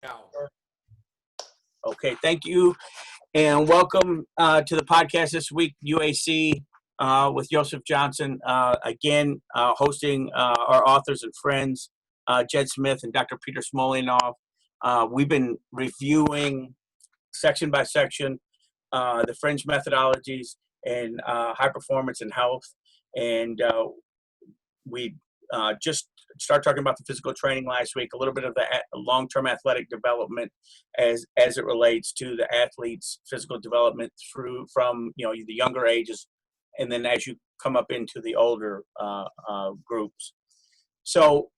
Now. Okay, thank you, and welcome to the podcast this week, UAC, with Joseph Johnson. Again, hosting our authors and friends, Jed Smith and Dr. Peter Smolianov. We've been reviewing section by section the fringe methodologies and high performance and health, and we just start talking about the physical training last week, a little bit of the long-term athletic development as it relates to the athlete's physical development from the younger ages, and then as you come up into the older groups. So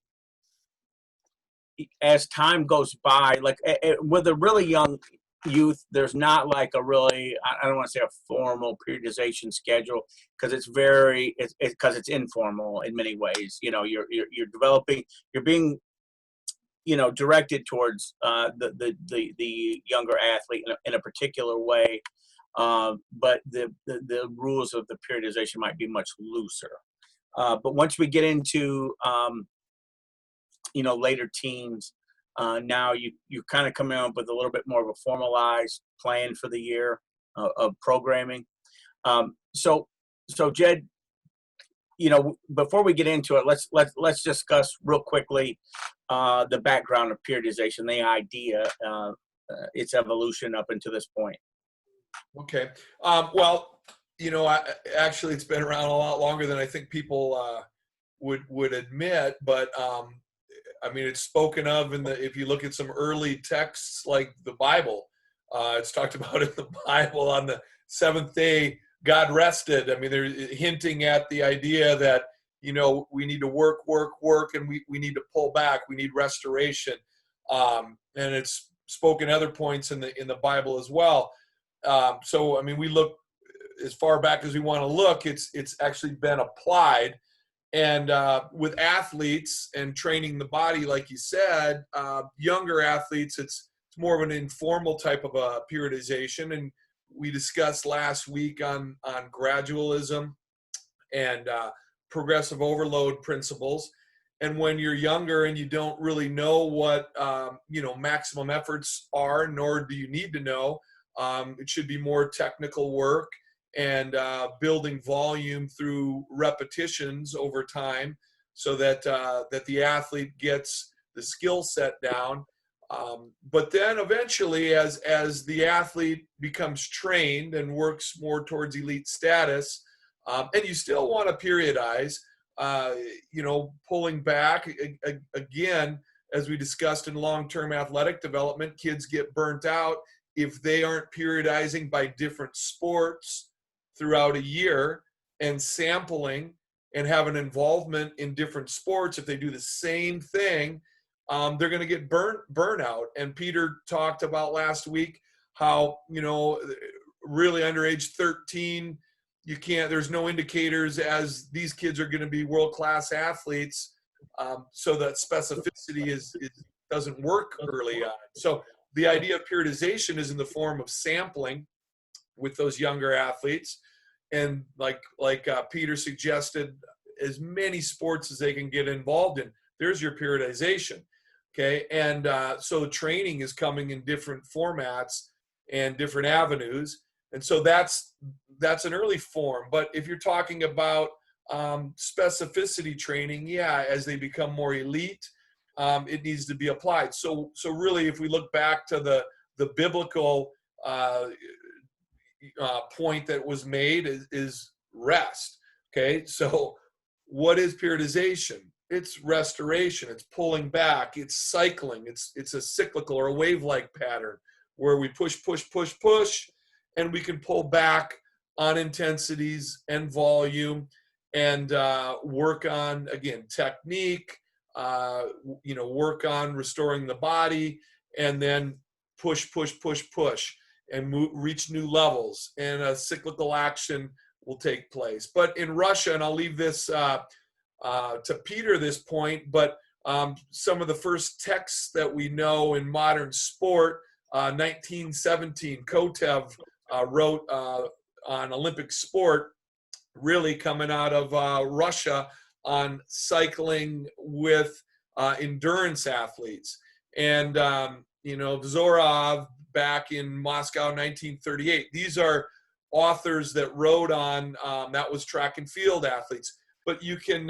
as time goes by, like with a really young youth, there's not like a really, I don't want to say a formal periodization schedule, because it's informal in many ways. You're developing, you're being directed towards the younger athlete in a particular way, but the rules of the periodization might be much looser. But once we get into later teens, now you kind of come up with a little bit more of a formalized plan for the year of programming. So Jed, before we get into it, let's discuss real quickly the background of periodization, the idea, its evolution up until this point. Okay. Well, actually, it's been around a lot longer than I think people would admit, but it's spoken of if you look at some early texts like the Bible, it's talked about in the Bible on the seventh day, God rested. They're hinting at the idea that, we need to work, and we need to pull back. We need restoration. And it's spoken other points in the Bible as well. We look as far back as we want to look. It's actually been applied. And with athletes and training the body, like you said, younger athletes, it's more of an informal type of a periodization. And we discussed last week on gradualism and progressive overload principles. And when you're younger and you don't really know what maximum efforts are, nor do you need to know, it should be more technical work and building volume through repetitions over time, so that the athlete gets the skill set down. But then eventually, as the athlete becomes trained and works more towards elite status, and you still want to periodize, pulling back again, as we discussed in long-term athletic development, kids get burnt out if they aren't periodizing by different sports throughout a year and sampling and have an involvement in different sports. If they do the same thing, they're going to get burnout. And Peter talked about last week how, really under age 13, there's no indicators as these kids are going to be world-class athletes. So that specificity doesn't work early on. So the idea of periodization is in the form of sampling with those younger athletes, and like Peter suggested, as many sports as they can get involved in. There's your periodization, okay? And so training is coming in different formats and different avenues, and so that's an early form. But if you're talking about specificity training, as they become more elite, it needs to be applied. So really, if we look back to the biblical point that was made is rest. Okay, so what is periodization? It's restoration. It's pulling back. It's cycling. It's a cyclical or a wave-like pattern where we push, and we can pull back on intensities and volume, and work on, again, technique. Work on restoring the body, and then push, and reach new levels, and a cyclical action will take place. But in Russia, and I'll leave this to Peter this point, but some of the first texts that we know in modern sport, 1917, Kotev wrote on Olympic sport, really coming out of Russia, on cycling with endurance athletes. And Vzorov back in Moscow, 1938. These are authors that wrote on that was track and field athletes. But you can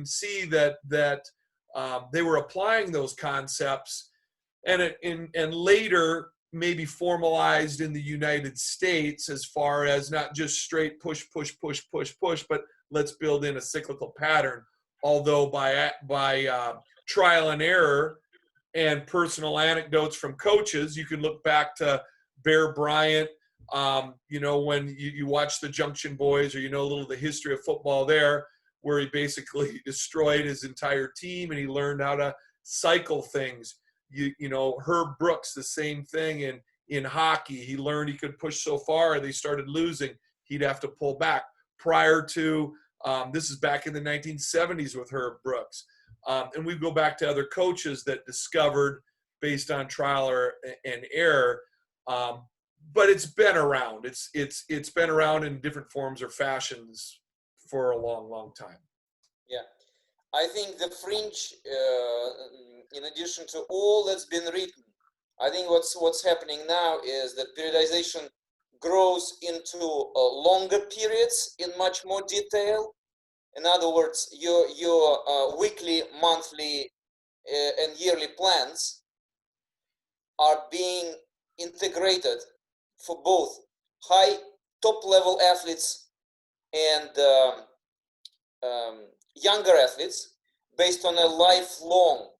see that they were applying those concepts, and later maybe formalized in the United States as far as not just straight push, but let's build in a cyclical pattern. Although by trial and error and personal anecdotes from coaches, you can look back to Bear Bryant. When you watch the Junction Boys, or a little of the history of football there, where he basically destroyed his entire team and he learned how to cycle things. Herb Brooks, the same thing in hockey. He learned he could push so far, they started losing, he'd have to pull back. Prior to, this is back in the 1970s with Herb Brooks. And we go back to other coaches that discovered based on trial and error. But it's been around. It's been around in different forms or fashions for a long, long time. Yeah. I think the fringe, in addition to all that's been written, I think what's happening now is that periodization grows into longer periods in much more detail. In other words, your weekly, monthly, and yearly plans are being integrated for both high top-level athletes and younger athletes based on a lifelong,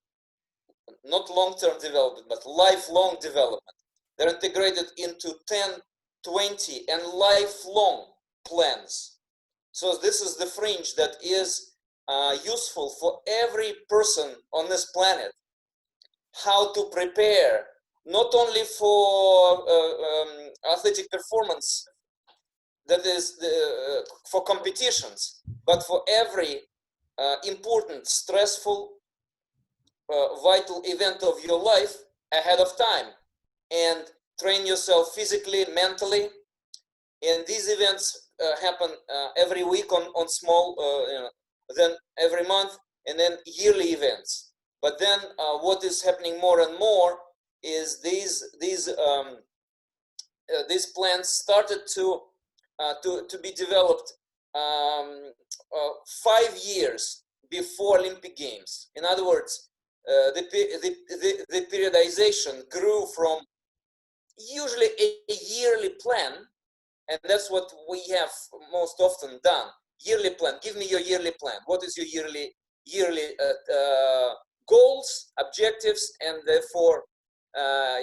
not long-term development, but lifelong development. They're integrated into 10, 20, and lifelong plans. So this is the fringe that is useful for every person on this planet. How to prepare, not only for athletic performance, that is for competitions, but for every important, stressful, vital event of your life ahead of time, and train yourself physically, mentally. And these events happen every week on small, then every month, and then yearly events. But then what is happening more and more is these plans started to be developed 5 years before Olympic Games. In other words, the periodization grew from usually a yearly plan, and that's what we have most often done. Yearly plan. Give me your yearly plan. What is your yearly goals, objectives, and therefore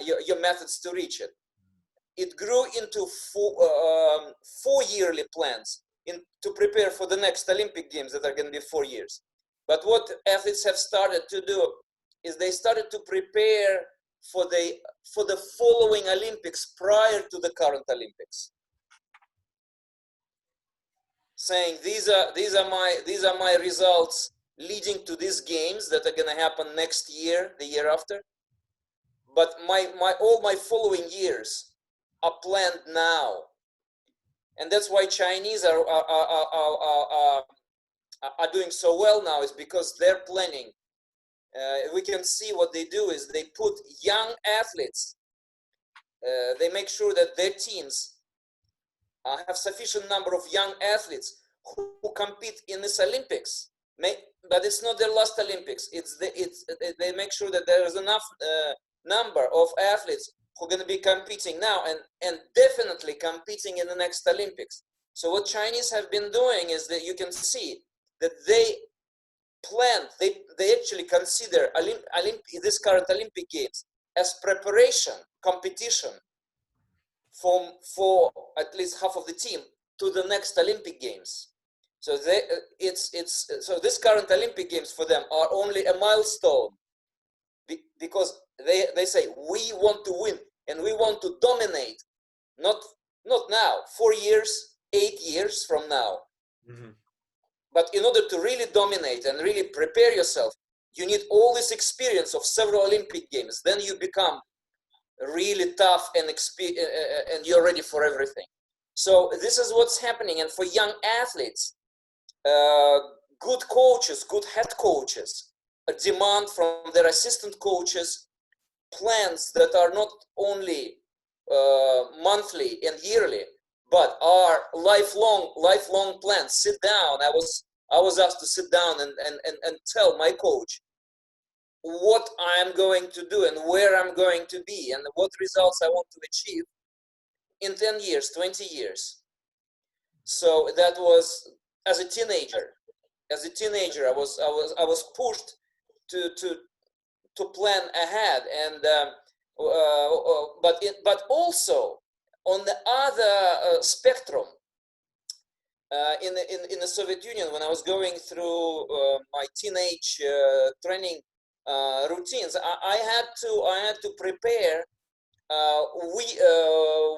your methods to reach it? It grew into four yearly plans to prepare for the next Olympic Games that are going to be 4 years. But what athletes have started to do is they started to prepare for the following Olympics prior to the current Olympics, saying these are my results leading to these games that are going to happen next year, the year after. But all my following years are planned now, and that's why Chinese are doing so well now, is because they're planning. We can see what they do is they put young athletes. They make sure that their teams have sufficient number of young athletes who compete in this Olympics. But it's not their last Olympics. They make sure that there is enough number of athletes who are going to be competing now and definitely competing in the next Olympics. So what Chinese have been doing is that you can see that they plan, they actually consider this current Olympic Games as preparation, competition for at least half of the team to the next Olympic Games. So so this current Olympic Games for them are only a milestone, because they say we want to win and we want to dominate, not now, 4 years, 8 years from now. Mm-hmm. But in order to really dominate and really prepare yourself, you need all this experience of several Olympic Games. Then you become really tough and you're ready for everything. So this is what's happening. And for young athletes, good coaches, good head coaches, a demand from their assistant coaches plans that are not only monthly and yearly, but are lifelong plans. Sit down. I was asked to sit down and tell my coach what I'm going to do and where I'm going to be and what results I want to achieve in 10 years, 20 years. So that was as a teenager. As a teenager, I was pushed to plan ahead, and but also on the other spectrum, in the Soviet Union, when I was going through my teenage training routines, I had to prepare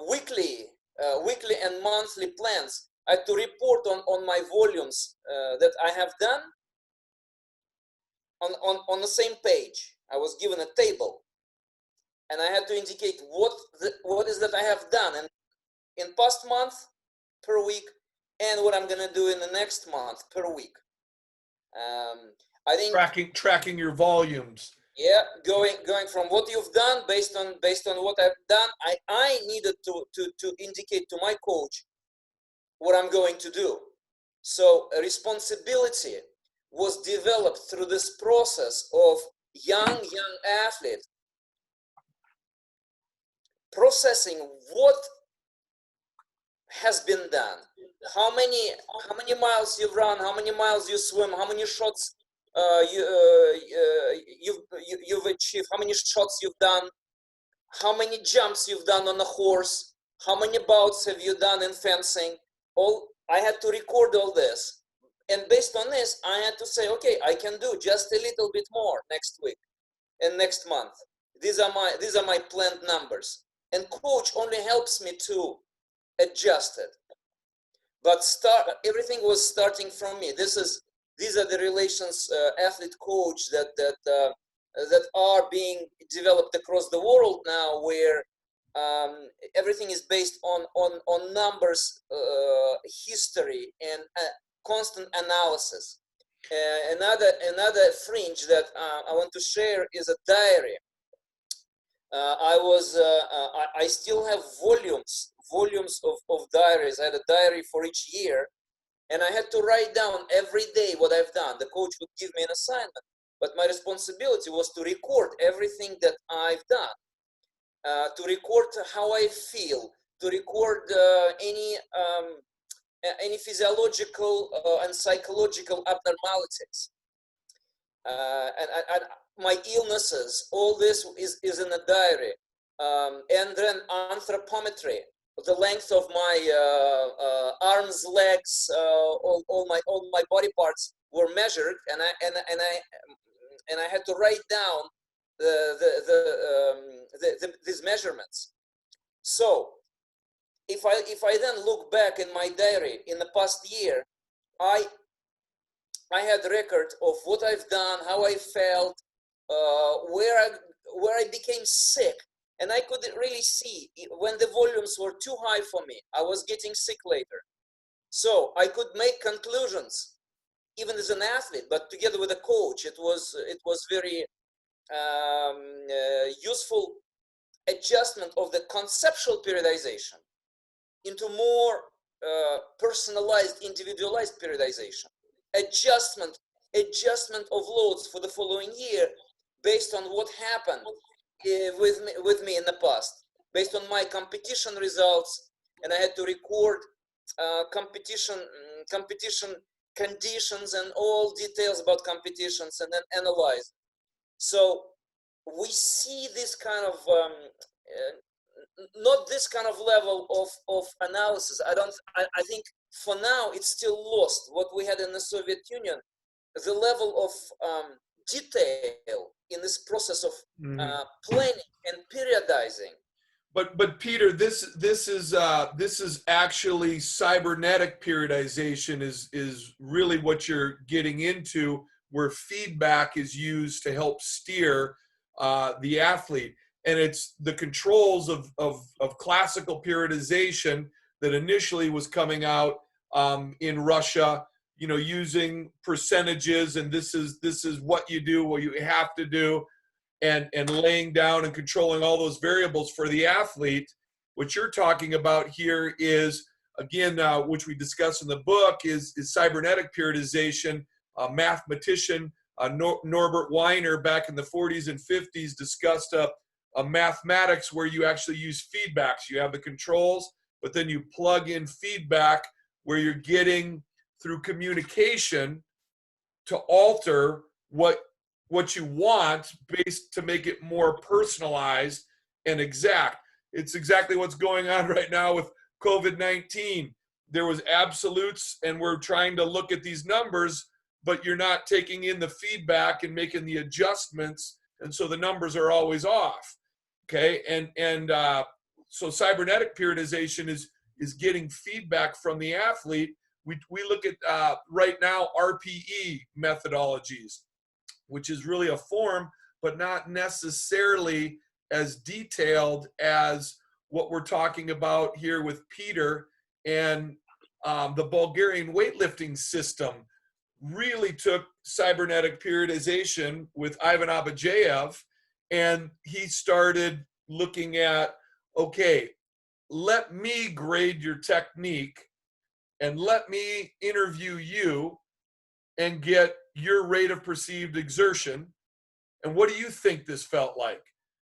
weekly and monthly plans. I had to report on my volumes that I have done on the same page. I was given a table, and I had to indicate what is that I have done in past month per week, and what I'm gonna do in the next month per week. I think tracking your volumes. Yeah, going from what you've done based on what I've done. I needed to indicate to my coach what I'm going to do. So a responsibility was developed through this process of young athlete processing what has been done, how many miles you've run, how many miles you swim, how many shots you've achieved, how many shots you've done, how many jumps you've done on a horse, how many bouts have you done in fencing. I had to record all this, and based on this, I had to say, okay, I can do just a little bit more next week and next month. These are my planned numbers, and coach only helps me to adjust it. But everything was starting from me. These are the relations athlete coach that are being developed across the world now, where everything is based on numbers, history, and constant analysis. Another fringe that I want to share is a diary. I still have volumes of diaries. I had a diary for each year, and I had to write down every day what I've done. The coach would give me an assignment, but my responsibility was to record everything that I've done, to record how I feel, to record any physiological and psychological abnormalities, and my illnesses. All this is in a diary, and then anthropometry. The length of my arms, legs, all my body parts were measured, and I had to write down these measurements. So if I then look back in my diary in the past year, I had record of what I've done, how I felt, where I became sick. And I could really see when the volumes were too high for me, I was getting sick later. So I could make conclusions, even as an athlete, but together with a coach, it was very useful adjustment of the conceptual periodization into more personalized, individualized periodization. Adjustment of loads for the following year based on what happened with me in the past, based on my competition results, and I had to record competition conditions and all details about competitions, and then analyze. So we see this kind of not this kind of level of analysis. I think for now it's still lost. What we had in the Soviet Union, the level of detail in this process of planning and periodizing. But Peter, this is actually cybernetic periodization is really what you're getting into, where feedback is used to help steer the athlete, and it's the controls of classical periodization that initially was coming out in Russia, using percentages, and this is what you do, what you have to do. and laying down and controlling all those variables for the athlete. What you're talking about here is, again, which we discuss in the book, is cybernetic periodization. A mathematician, Norbert Wiener, back in the 40s and 50s, discussed a mathematics where you actually use feedbacks. You have the controls, but then you plug in feedback where you're getting through communication to alter what you want based to make it more personalized and exact. It's exactly what's going on right now with COVID-19. There was absolutes, and we're trying to look at these numbers, but you're not taking in the feedback and making the adjustments, and so the numbers are always off. Okay, and so cybernetic periodization is getting feedback from the athlete. We look at right now RPE methodologies, which is really a form, but not necessarily as detailed as what we're talking about here with Peter. And the Bulgarian weightlifting system really took cybernetic periodization with Ivan Abajev, and he started looking at, okay, let me grade your technique and let me interview you and get your rate of perceived exertion. And what do you think this felt like?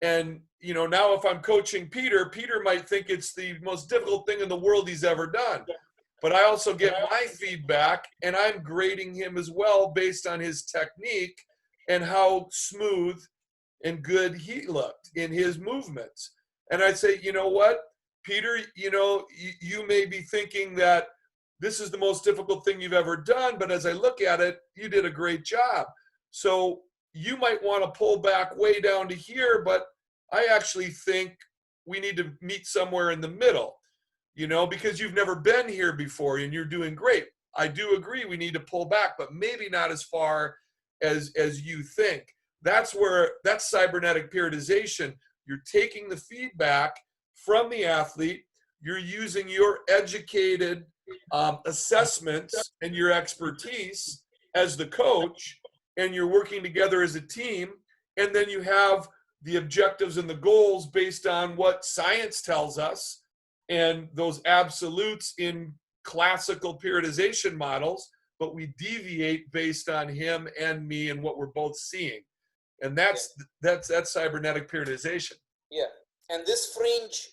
And, you know, now if I'm coaching Peter, Peter might think it's the most difficult thing in the world he's ever done. But I also get my feedback, and I'm grading him as well based on his technique and how smooth and good he looked in his movements. And I'd say, you know what, Peter, you know, you may be thinking that this is the most difficult thing you've ever done, but as I look at it, you did a great job. So you might want to pull back way down to here, but I actually think we need to meet somewhere in the middle, you know, because you've never been here before and you're doing great. I do agree we need to pull back, but maybe not as far as you think. That's cybernetic periodization. You're taking the feedback from the athlete, you're using your educated assessments and your expertise as the coach, and you're working together as a team, and then you have the objectives and the goals based on what science tells us and those absolutes in classical periodization models, but we deviate based on him and me and what we're both seeing. And that's cybernetic periodization. Yeah, and this fringe,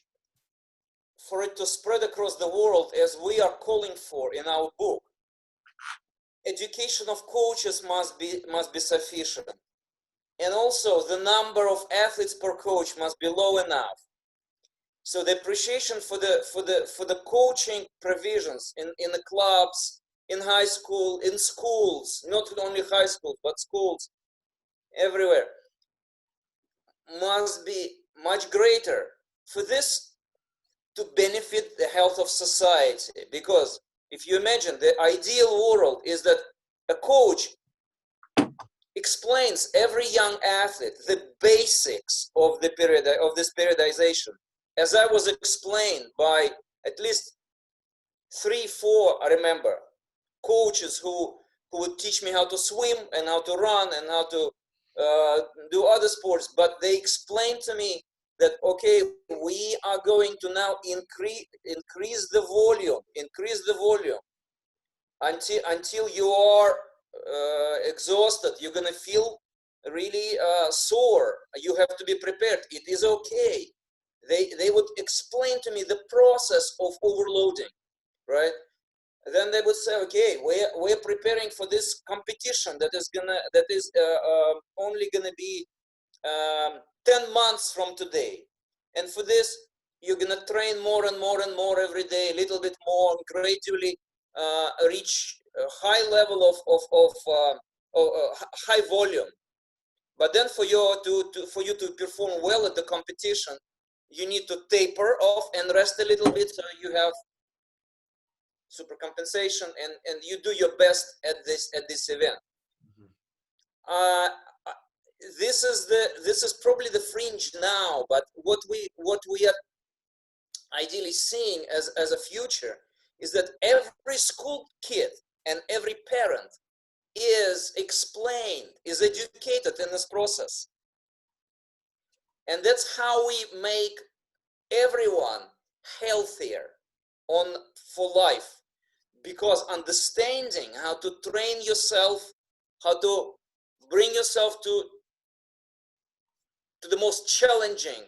for it to spread across the world, as we are calling for in our book, education of coaches must be sufficient, and also the number of athletes per coach must be low enough. So the appreciation for the coaching provisions in the clubs, in high school, in schools, not only high schools but schools everywhere, must be much greater for this to benefit the health of society. Because if you imagine, the ideal world is that a coach explains every young athlete the basics of this periodization, as I was explained by at least 3-4, I remember, coaches who would teach me how to swim and how to run and how to do other sports. But they explained to me that, okay, we are going to now increase the volume until you are exhausted. You're gonna feel really sore. You have to be prepared. It is okay. They would explain to me the process of overloading, right? Then they would say, okay, we're preparing for this competition that is only gonna be 10 months from today, and for this you're gonna train more and more and more every day, a little bit more, and gradually reach a high level of high volume. But then for you to perform well at the competition, you need to taper off and rest a little bit, so you have super compensation, and you do your best at this event. This is probably the fringe now, but what we are ideally seeing as a future is that every school kid and every parent is explained, is educated in this process. And that's how we make everyone healthier for life, because understanding how to train yourself, how to bring yourself to the most challenging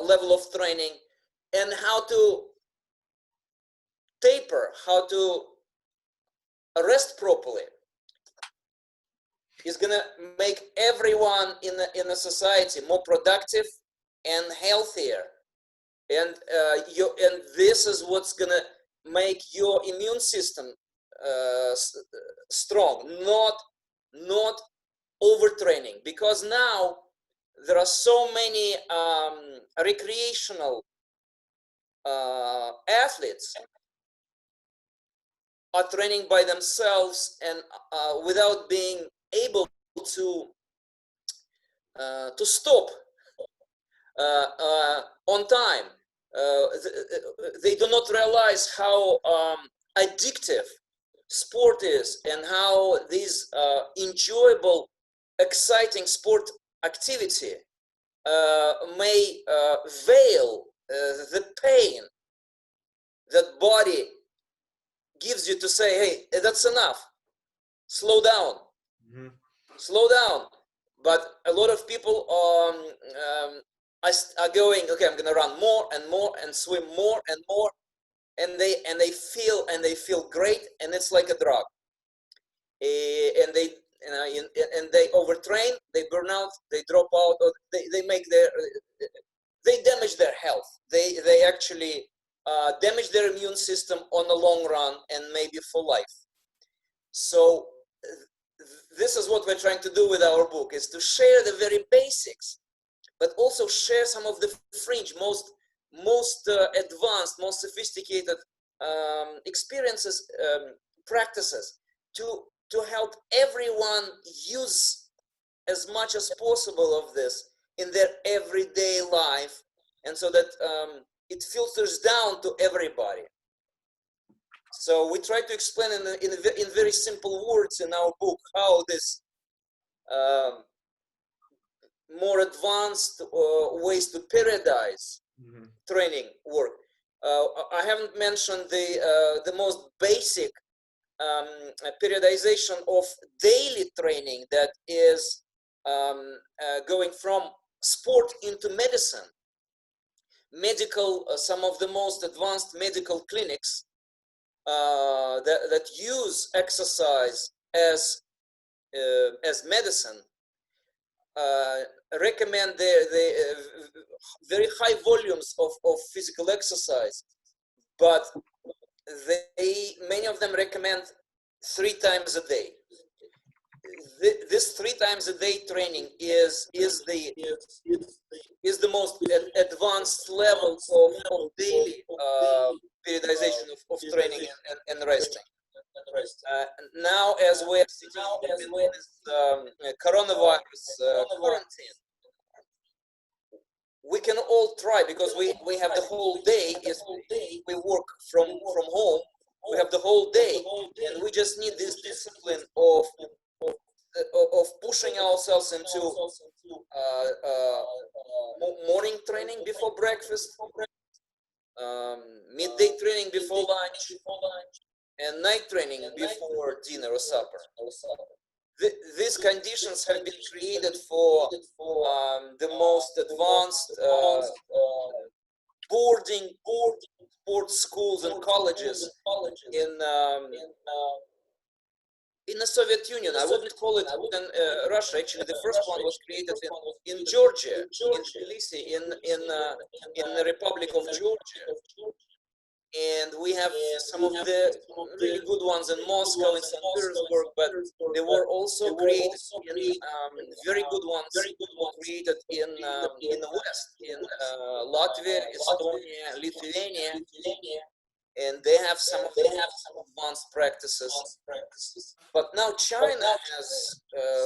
level of training, and how to taper, how to rest properly, is gonna make everyone in a society more productive and healthier, and this is what's gonna make your immune system strong, not overtraining, because now there are so many recreational athletes are training by themselves and without being able to stop on time. They do not realize how addictive sport is, and how this enjoyable, exciting sport activity may veil the pain that body gives you to say, hey, that's enough, slow down. Mm-hmm. Slow down. But a lot of people are going, okay, I'm gonna run more and more and swim more and more, and they feel great, and it's like a drug. And they overtrain, they burn out, they drop out, or they damage their health. They actually damage their immune system on the long run, and maybe for life. So this is what we're trying to do with our book, is to share the very basics, but also share some of the fringe, most advanced, most sophisticated experiences, practices, to help everyone use as much as possible of this in their everyday life, and so that it filters down to everybody. So we try to explain in very simple words in our book how this more advanced ways to periodize training work. I haven't mentioned the most basic periodization of daily training that is going from sport into medicine. Some of the most advanced medical clinics that use exercise as medicine recommend the very high volumes of physical exercise, but many of them recommend 3 times a day. This 3 times a day training is the most advanced level of daily periodization of training and resting. Now, as we're sitting in this coronavirus quarantine, we can all try, because we have the whole day. If we work from home, we have the whole day, and we just need this discipline of pushing ourselves into morning training before breakfast, midday training before lunch, and night training before dinner or supper. These conditions have been created for the most advanced boarding sports schools and colleges in the Soviet Union. I wouldn't call it in Russia. Actually, the first one was created in Georgia, in Tbilisi, in the Republic of Georgia. And we have some of the really good ones in Moscow, in St. Petersburg, but there were also created very good ones created in the West, in Latvia, Estonia, Lithuania, and they have some of the advanced practices. But now China has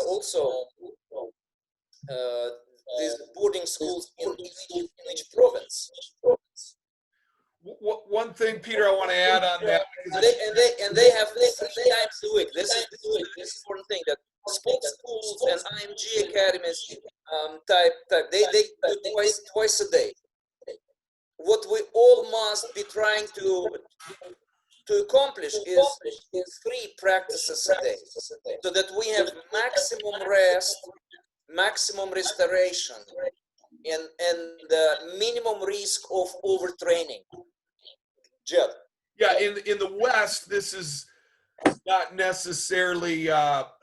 also these boarding schools in each province. One thing, Peter, I want to add on that, and they have 3 times a week. This is the important thing, that sports schools and IMG academies type they do twice a day. What we all must be trying to accomplish is 3 practices a day, so that we have maximum rest, maximum restoration, and minimum risk of overtraining. Jed. Yeah, in the West, this is not necessarily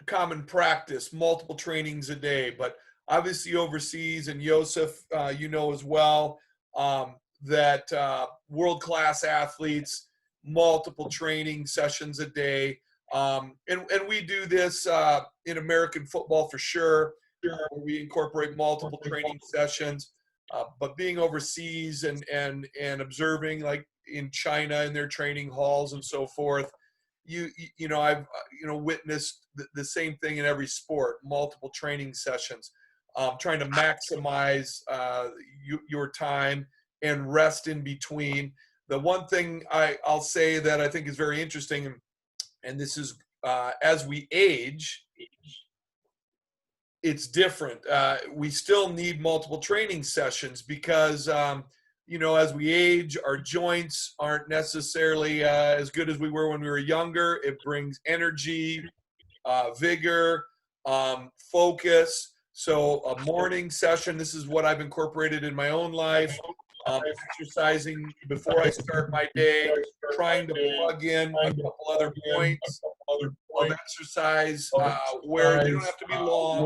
common practice, multiple trainings a day, but obviously overseas, and Joseph, you know as well, that world-class athletes, multiple training sessions a day. And we do this in American football for sure. We incorporate multiple training sessions, but being overseas and observing, like in China in their training halls and so forth, you know, I've witnessed the same thing in every sport, multiple training sessions, trying to maximize your time and rest in between. The one thing I'll say that I think is very interesting, and this is as we age, it's different. We still need multiple training sessions because you know, as we age, our joints aren't necessarily as good as we were when we were younger. It brings energy, vigor, focus. So a morning session, this is what I've incorporated in my own life. Exercising before I start my day, trying to plug in a couple other points of exercise where they don't have to be long.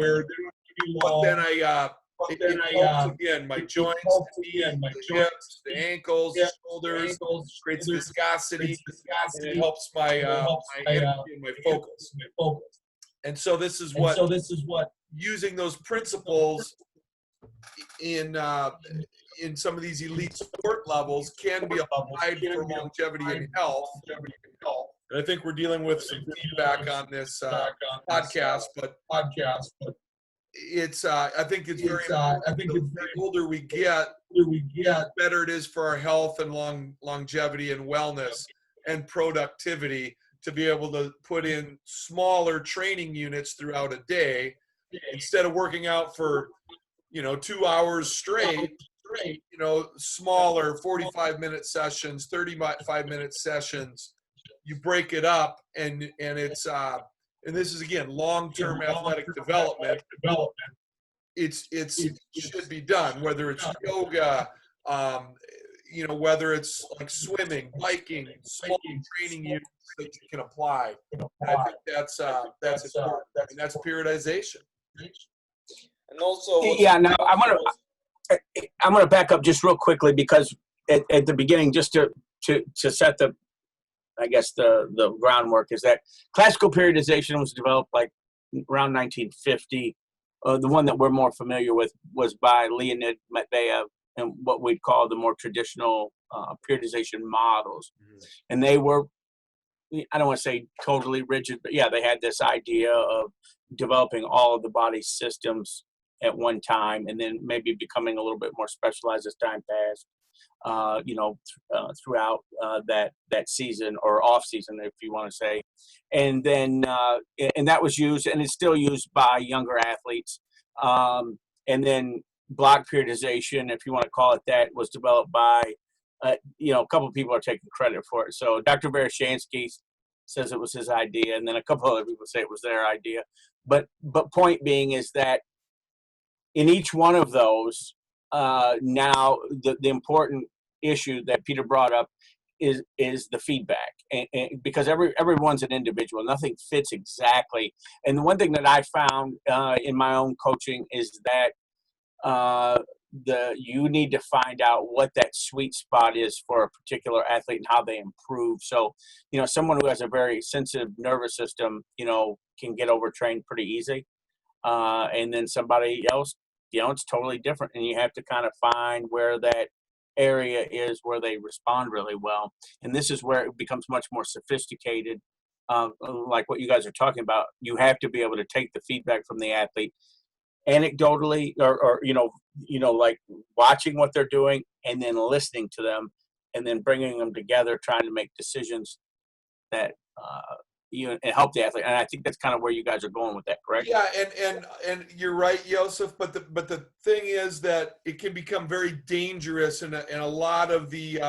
But then it helps again my joints, the knees, the hips, the ankles, the shoulders, creates viscosity, and it helps my energy and my focus. And so this is what using those principles in some of these elite sport levels can be applied for longevity and health. And I think we're dealing with some feedback on this podcast, but it's I think it's very important. I think the older we get, the better it is for our health and longevity and wellness and productivity to be able to put in smaller training units throughout a day instead of working out for 2 hours straight. Smaller 45-minute sessions, 35-minute sessions. You break it up, and it's and this is again long-term athletic development. It should be done, whether it's yoga, whether it's like swimming, biking, small training units that you can apply. And I think that's important, and that's periodization. And also, yeah. Now I'm gonna back up just real quickly because at the beginning, just to set the groundwork, is that classical periodization was developed like around 1950. The one that we're more familiar with was by Leonid Matveyev and what we'd call the more traditional periodization models. Mm-hmm. And they were, I don't want to say totally rigid, but yeah, they had this idea of developing all of the body's systems at one time, and then maybe becoming a little bit more specialized as time passed. Throughout that season or off season, if you want to say, and then and that was used, and it's still used by younger athletes. And then block periodization, if you want to call it that, was developed by a couple of people are taking credit for it. So Dr. Veroshansky says it was his idea, and then a couple other people say it was their idea. But point being is that in each one of those, now the important issue that Peter brought up is the feedback, and because everyone's an individual, nothing fits exactly. And the one thing that I found in my own coaching is that you need to find out what that sweet spot is for a particular athlete and how they improve. So someone who has a very sensitive nervous system can get overtrained pretty easy, and then somebody else, it's totally different, and you have to kind of find where that area is where they respond really well. And this is where it becomes much more sophisticated, like what you guys are talking about. You have to be able to take the feedback from the athlete anecdotally, or like watching what they're doing and then listening to them and then bringing them together, trying to make decisions that help the athlete. And I think that's kind of where you guys are going with that, correct? Yeah, and you're right, Joseph. But the thing is that it can become very dangerous, and a lot of the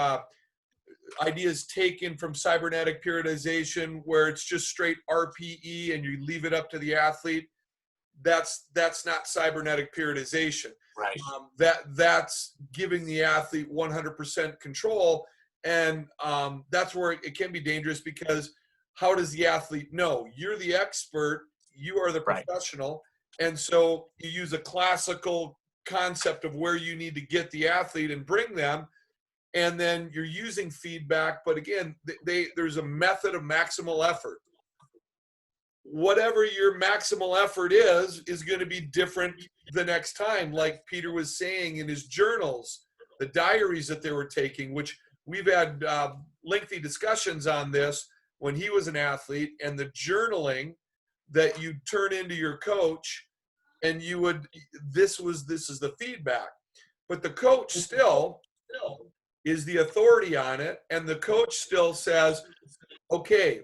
ideas taken from cybernetic periodization, where it's just straight RPE and you leave it up to the athlete. That's not cybernetic periodization. Right. That's giving the athlete 100% control, and that's where it can be dangerous, because how does the athlete know? You're the expert, you are the professional, and so you use a classical concept of where you need to get the athlete and bring them, and then you're using feedback. But again, there's a method of maximal effort. Whatever your maximal effort is going to be different the next time. Like Peter was saying in his journals, the diaries that they were taking, which we've had lengthy discussions on this when he was an athlete, and the journaling that you turn into your coach, and you would, this is the feedback. But the coach still is the authority on it, and the coach still says, okay,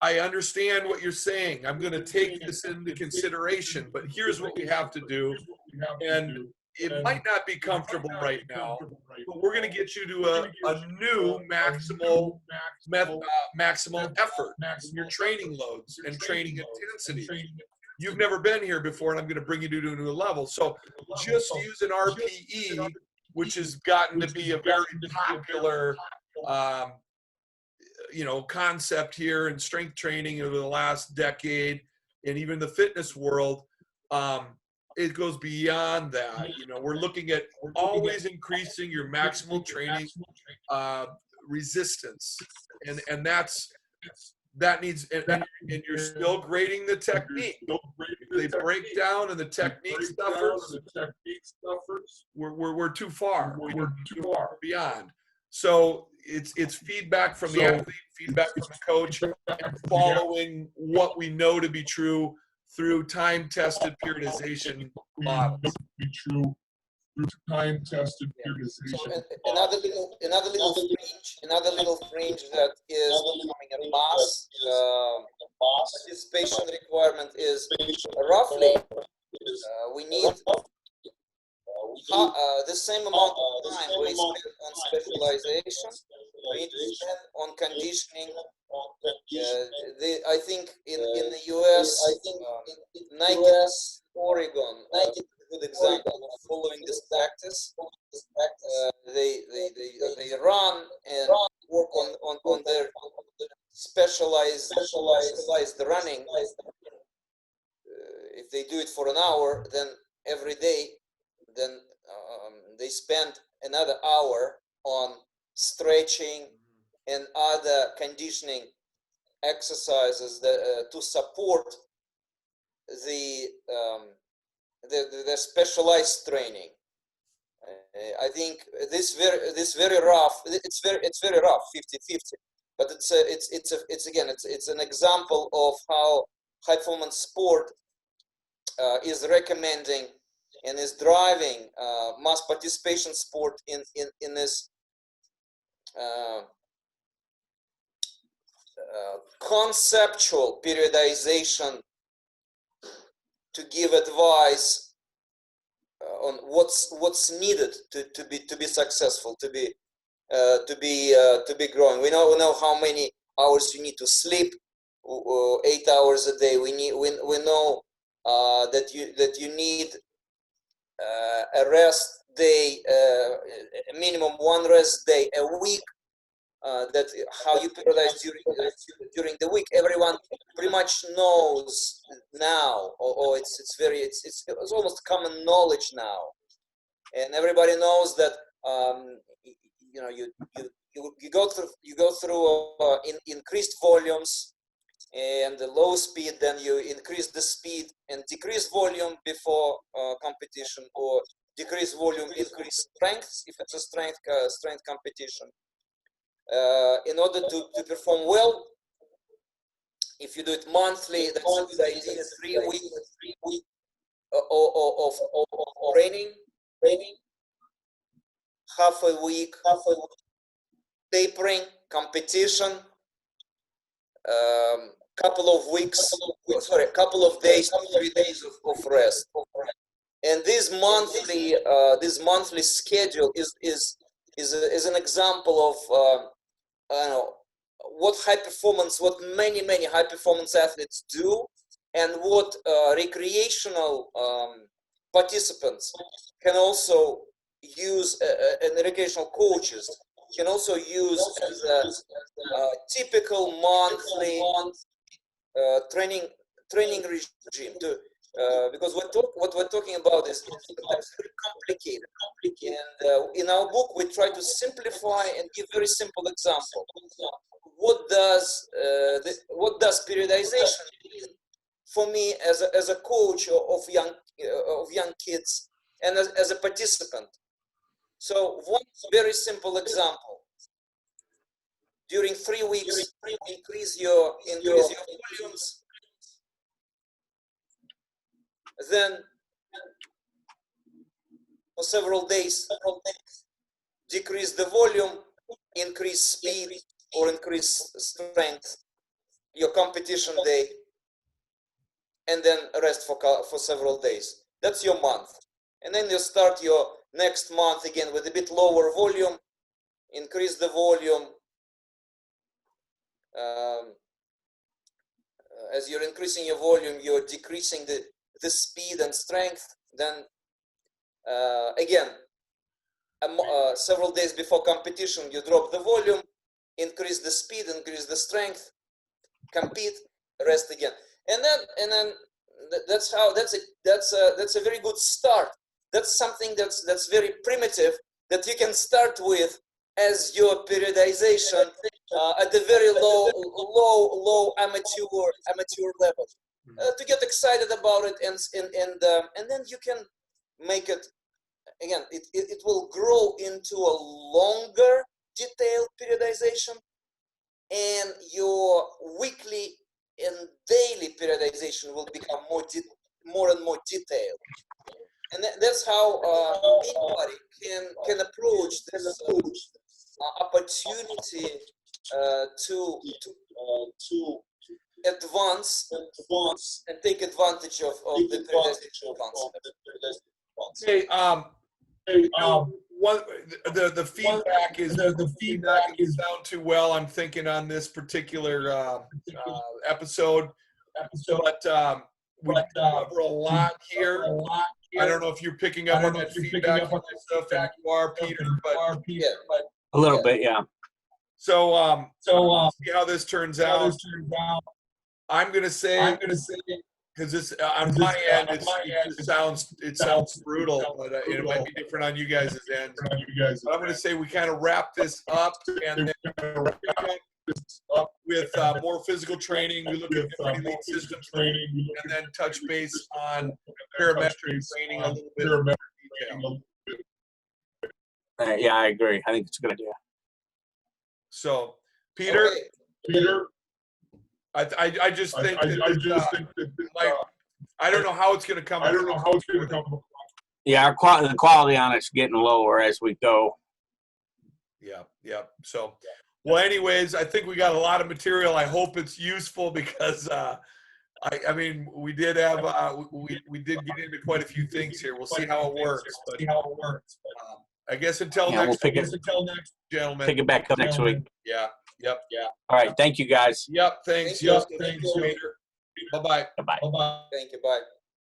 I understand what you're saying. I'm going to take this into consideration, but here's what we have to do. And it might not be comfortable right now, but we're going to get you to a new maximal effort in your training loads and training intensity. You've never been here before, and I'm going to bring you to a new level. So just use an RPE, which has gotten to be a very popular concept here in strength training over the last decade, and even the fitness world. It goes beyond that. We're looking at always increasing your maximal training resistance, and that needs, and you're still grading the technique. If they break down and the technique suffers, we're too far. We're too far beyond. So it's feedback from the athlete, feedback from the coach, and following what we know to be true through time-tested periodization models. So another little fringe that is becoming a mass participation requirement is roughly we need the same amount of time we spend on specialization, we need to spend on conditioning. I think in the US, Nike, Oregon, Nike is a good example of following this practice. They run and work on their specialized running. If they do it for an hour, then every day, then they spend another hour on stretching and other conditioning exercises to support the specialized training. I think this very rough. It's very rough, 50-50. But it's an example of how high performance sport is recommending and is driving mass participation sport in this conceptual periodization to give advice on what's needed to be successful, to be growing. We know how many hours you need to sleep, 8 hours a day. We know that you need a rest day, minimum one rest day a week. That how you periodize during the week. Everyone pretty much knows now, or it's almost common knowledge now, and everybody knows that you go through increased volumes and the low speed, then you increase the speed and decrease volume before competition, or decrease volume, increase strength if it's a strength competition. In order to perform well, if you do it monthly, that's a good idea. 3 weeks of training, half a week tapering, competition, couple of weeks, sorry, couple of days, 3 days of rest. And this monthly schedule is an example of I don't know, what many high performance athletes do, and what recreational participants can also use, and recreational coaches can also use as a typical monthly training regime. Because what we're talking about is very complicated. And in our book, we try to simplify and give very simple example. What does periodization mean for me as a coach of young kids and as a participant? So one very simple example. During 3 weeks, increase your volumes. Then for several days, decrease the volume, increase speed or increase strength, your competition day, and then rest for several days. That's your month. And then you start your next month again with a bit lower volume, increase the volume. As you're increasing your volume, you're decreasing the speed and strength. Then again, several days before competition, you drop the volume, increase the speed, increase the strength, compete, rest again, and then that's a very good start. That's something that's very primitive that you can start with as your periodization at a very low amateur level. To get excited about it, and then you can make it again. It will grow into a longer, detailed periodization, and your weekly and daily periodization will become more and more detailed. And that's how anybody can approach this opportunity to advance and take advantage of the periodization concept. Hey, the feedback is down too well. I'm thinking on this particular episode, but we cover a lot here. I don't know if you're picking up on that feedback and stuff, and you are, Peter, but A little bit, yeah. So see how this turns out. I'm gonna say, because this on my end, it sounds brutal, but it might be different on you guys' end. But I'm gonna say we kind of wrap this up, and then with more physical training, we look at different elite systems training, and then touch base on parametric training a little bit more detail. Yeah, I agree. I think it's a good idea. So, Peter, Okay. I just think that I don't know how it's going to come. Yeah, the quality on it's getting lower as we go. Yeah. So, well, anyways, I think we got a lot of material. I hope it's useful because I mean, we did have we did get into quite a few things here. We'll see how it works. But I guess until next, gentlemen. Pick it back up next week. Yeah. Yep. All right. Thank you, guys. Yep. Thanks, Joseph. Thanks, Peter. Bye-bye. Bye-bye. Thank you. Bye.